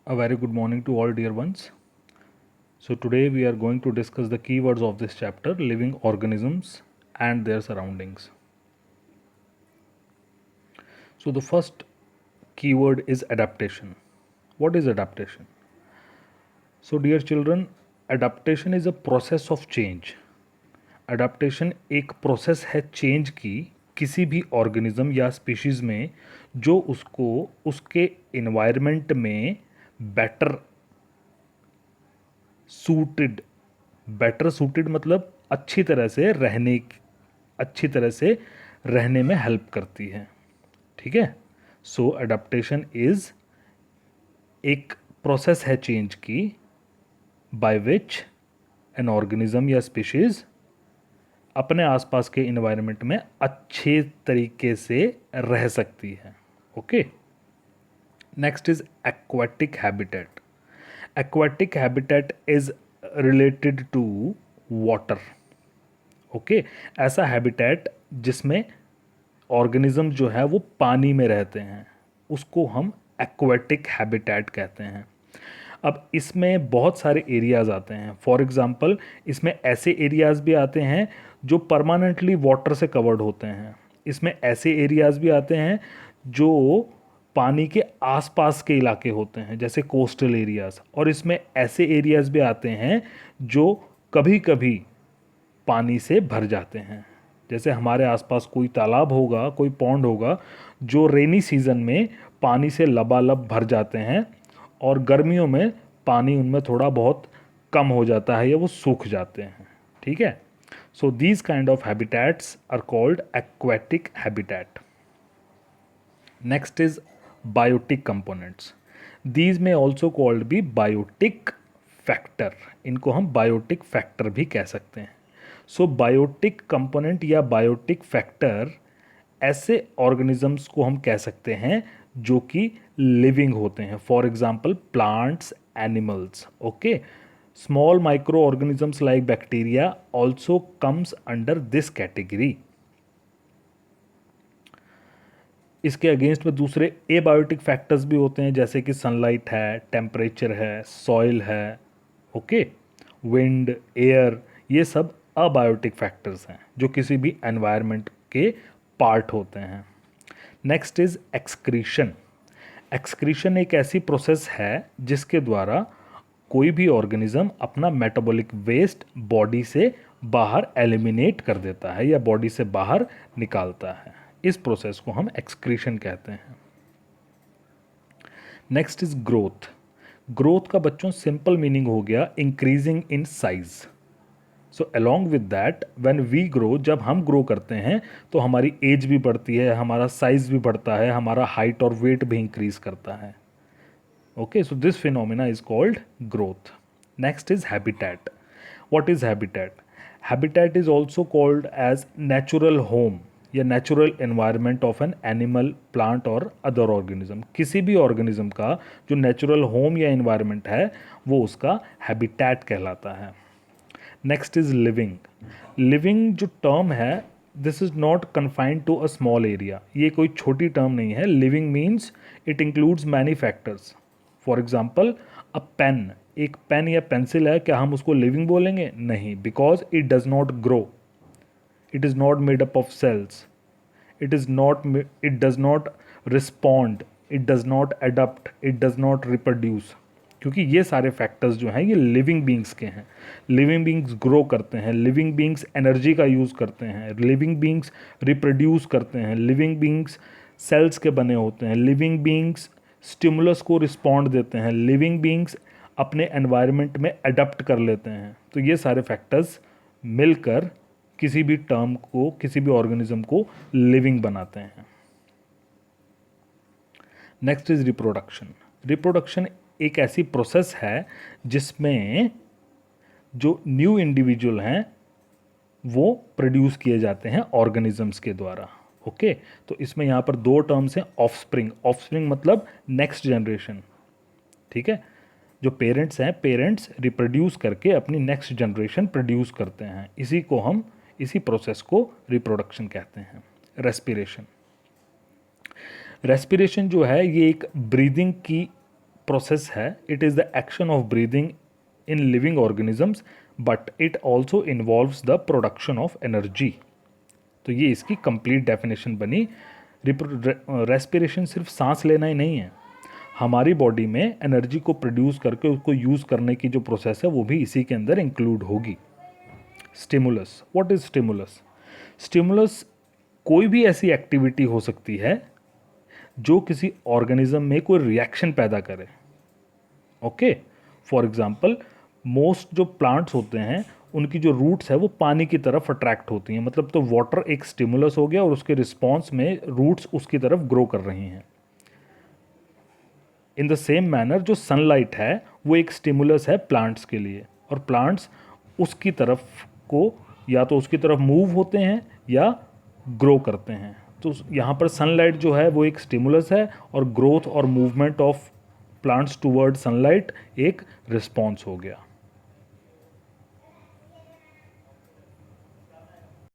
A very good morning to all dear ones. So today we are going to discuss the keywords of this chapter, living organisms and their surroundings. So the first keyword is adaptation. What is adaptation? So dear children, adaptation is a process of change. Adaptation एक process है change की किसी भी organism या species में जो उसको उसके इन्वायरमेंट में बेटर सूटेड मतलब अच्छी तरह से रहने में हेल्प करती है। ठीक है। सो अडाप्टेशन इज एक प्रोसेस है चेंज की बाय विच एन ऑर्गेनिज्म या स्पीशीज अपने आसपास के इन्वायरमेंट में अच्छे तरीके से रह सकती है। Okay. Next is aquatic habitat. Aquatic habitat is related to water. Okay. ऐसा हैबिटेट जिसमें ऑर्गेनिज्म जो है वो पानी में रहते हैं उसको हम एक्वाटिक हैबिटेट कहते हैं। अब इसमें बहुत सारे एरियाज़ आते हैं। फॉर एग्ज़ाम्पल इसमें ऐसे एरियाज़ भी आते हैं जो परमानेंटली वाटर से कवर्ड होते हैं। इसमें ऐसे एरियाज़ भी आते हैं जो पानी के आसपास के इलाके होते हैं जैसे कोस्टल एरियाज़, और इसमें ऐसे एरियाज़ भी आते हैं जो कभी कभी पानी से भर जाते हैं। जैसे हमारे आसपास कोई तालाब होगा, कोई पॉन्ड होगा जो रेनी सीज़न में पानी से लबालब भर जाते हैं और गर्मियों में पानी उनमें थोड़ा बहुत कम हो जाता है या वो सूख जाते हैं। ठीक है। So these kind of habitats are called aquatic habitat. Next is biotic components. These में ऑल्सो कॉल्ड भी बायोटिक फैक्टर। इनको हम बायोटिक फैक्टर भी कह सकते हैं। सो बायोटिक कंपोनेंट या बायोटिक फैक्टर ऐसे ऑर्गेनिजम्स को हम कह सकते हैं जो कि लिविंग होते हैं। For example plants, animals. Okay. Small micro organisms like bacteria also comes under this category. इसके अगेंस्ट में दूसरे एबायोटिक फैक्टर्स भी होते हैं जैसे कि सनलाइट है, टेम्परेचर है, सॉइल है, ओके, विंड, एयर। ये सब अबायोटिक फैक्टर्स हैं जो किसी भी एनवायरनमेंट के पार्ट होते हैं। Next is excretion. एक्सक्रीशन एक ऐसी प्रोसेस है जिसके द्वारा कोई भी ऑर्गेनिज्म अपना मेटाबॉलिक वेस्ट बॉडी से बाहर एलिमिनेट कर देता है या बॉडी से बाहर निकालता है। इस प्रोसेस को हम एक्सक्रीशन कहते हैं। Next is growth. ग्रोथ का बच्चों सिंपल मीनिंग हो गया increasing in size. So along with that when we grow, जब हम ग्रो करते हैं तो हमारी एज भी बढ़ती है, हमारा साइज भी बढ़ता है, हमारा हाइट और वेट भी इंक्रीज करता है। Okay. So this phenomena is called growth. Next is habitat. What is habitat? Habitat is also called as natural home या natural environment of an animal, plant और अदर ऑर्गेनिज्म। किसी भी organism का जो natural home या environment है वो उसका हैबिटेट कहलाता है। Next is living. लिविंग जो टर्म है this is not confined to a small area. ये कोई छोटी टर्म नहीं है। Living means it includes many factors. For example a pen, एक पेन या पेंसिल है, क्या हम उसको लिविंग बोलेंगे? नहीं, because it does not grow, it is not made up of cells, it does not respond, it does not adapt, it does not reproduce। क्योंकि ये सारे फैक्टर्स जो हैं ये लिविंग बींग्स के हैं। लिविंग बींग्स ग्रो करते हैं, लिविंग बींग्स एनर्जी का यूज़ करते हैं, लिविंग बींग्स रिप्रोड्यूस करते हैं, लिविंग बींग्स सेल्स के बने होते हैं, लिविंग बींग्स स्टिमुलस को रिस्पॉन्ड देते हैं, लिविंग बींग्स अपने एनवायरनमेंट में अडप्ट कर लेते हैं। तो ये सारे फैक्टर्स मिलकर किसी भी टर्म को, किसी भी ऑर्गेनिज्म को लिविंग बनाते हैं। Next is reproduction. रिप्रोडक्शन एक ऐसी प्रोसेस है जिसमें जो न्यू इंडिविजुअल हैं वो प्रोड्यूस किए जाते हैं ऑर्गेनिजम्स के द्वारा। ओके। तो इसमें यहाँ पर दो टर्म्स हैं, ऑफस्प्रिंग। ऑफस्प्रिंग मतलब नेक्स्ट जनरेशन। ठीक है। जो पेरेंट्स हैं, पेरेंट्स रिप्रोड्यूस करके अपनी नेक्स्ट जनरेशन प्रोड्यूस करते हैं। इसी प्रोसेस को रिप्रोडक्शन कहते हैं। रेस्पिरेशन। रेस्पिरेशन जो है ये एक ब्रीदिंग की प्रोसेस है, it is the action of breathing in living organisms but it also involves the production of energy. तो ये इसकी कंप्लीट डेफिनेशन बनी। रेस्पिरेशन सिर्फ सांस लेना ही नहीं है, हमारी बॉडी में एनर्जी को प्रोड्यूस करके उसको यूज़ करने की जो प्रोसेस है वो भी इसी के अंदर इंक्लूड होगी। Stimulus, what is stimulus? Stimulus कोई भी ऐसी एक्टिविटी हो सकती है जो किसी ऑर्गेनिज्म में कोई रिएक्शन पैदा करे। ओके, फॉर एग्जांपल मोस्ट जो प्लांट्स होते हैं उनकी जो रूट्स है वो पानी की तरफ अट्रैक्ट होती हैं, मतलब तो वाटर एक स्टिमुलस हो गया और उसके रिस्पॉन्स में रूट्स उसकी तरफ ग्रो कर रही हैं। इन द सेम मैनर जो सनलाइट है वो एक स्टिमुलस है प्लांट्स के लिए, और प्लांट्स उसकी तरफ को या तो उसकी तरफ मूव होते हैं या ग्रो करते हैं। तो यहाँ पर सनलाइट जो है वो एक स्टिमुलस है और ग्रोथ और movement of plants toward sunlight एक रिस्पॉन्स हो गया।